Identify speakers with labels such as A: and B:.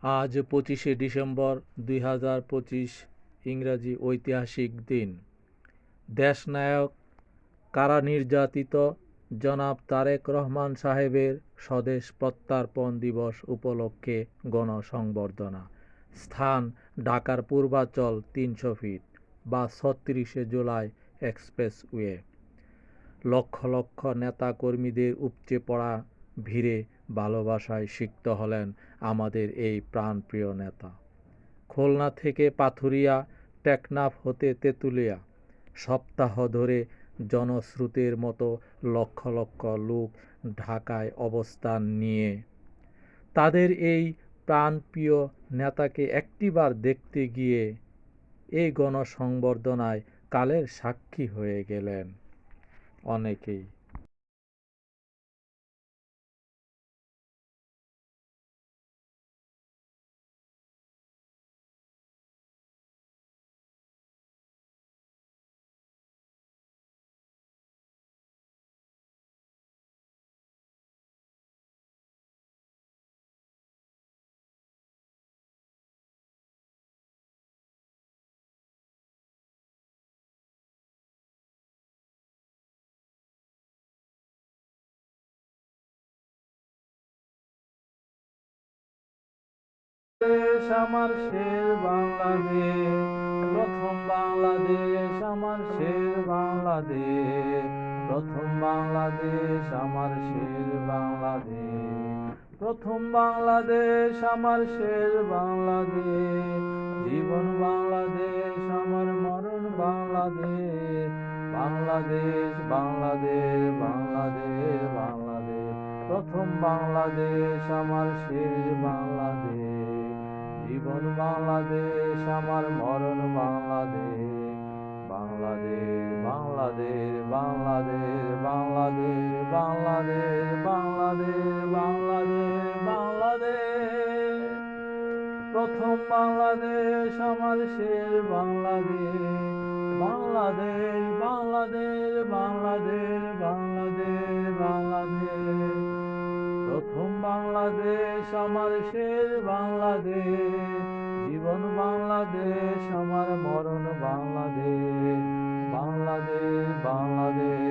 A: আজ 25শে ডিসেম্বর 2025 ইংরাজি ঐতিহাসিক দিন। দেশনায়ক কারা নির্যাতিত জনাব তারেক রহমান সাহেবের স্বদেশ প্রত্যার্পণ দিবস উপলক্ষে গণসংবর্ধনা। স্থান ঢাকার পূর্বাঞ্চল 300 ফিট বা 36শে জুলাই এক্সপ্রেসওয়ে। লক্ষ লক্ষ নেতাকর্মীদের উপচে পড়া ভিড়ে ভালোবাসায় সিক্ত হলেন আমাদের এই প্রাণপ্রিয় নেতা। খুলনা থেকে পাথুরিয়া, টেকনাফ হতে তেঁতুলিয়া, সপ্তাহ ধরে জনস্রোতের মতো লক্ষ লক্ষ লোক ঢাকায় অবস্থান নিয়ে তাদের এই প্রাণপ্রিয় নেতাকে একটিবার দেখতে গিয়ে এই গণসংবর্ধনায় কালের সাক্ষী হয়ে গেলেন অনেকেই। দেশ আমার শের বাংলাদেশ, প্রথম বাংলাদেশ আমার শের বাংলাদেশ, প্রথম বাংলাদেশ আমার শের বাংলাদেশ, প্রথম বাংলাদেশ আমার শের বাংলাদেশ, জীবন বাংলাদেশ আমার মরণ বাংলাদেশ, বাংলাদেশ বাংলাদেশ বাংলাদেশ বাংলাদেশ, প্রথম বাংলাদেশ আমার শের বাংলাদেশ, জীবন বাংলাদেশ আমার মরণ বাংলাদেশ, বাংলাদেশ বাংলাদেশ বাংলাদেশ বাংলাদেশ বাংলাদেশ বাংলাদেশ বাংলাদেশ বাংলাদেশ, প্রথম বাংলাদেশ আমার শের বাংলাদেশ, বাংলাদেশ বাংলাদেশ বাংলাদেশ বাংলাদেশ বাংলাদেশ, প্রথম বাংলাদেশ আমার শের বাংলাদেশ, জীবন বাংলাদেশ আমার মরণ বাংলাদেশ, বাংলাদেশ বাংলাদেশ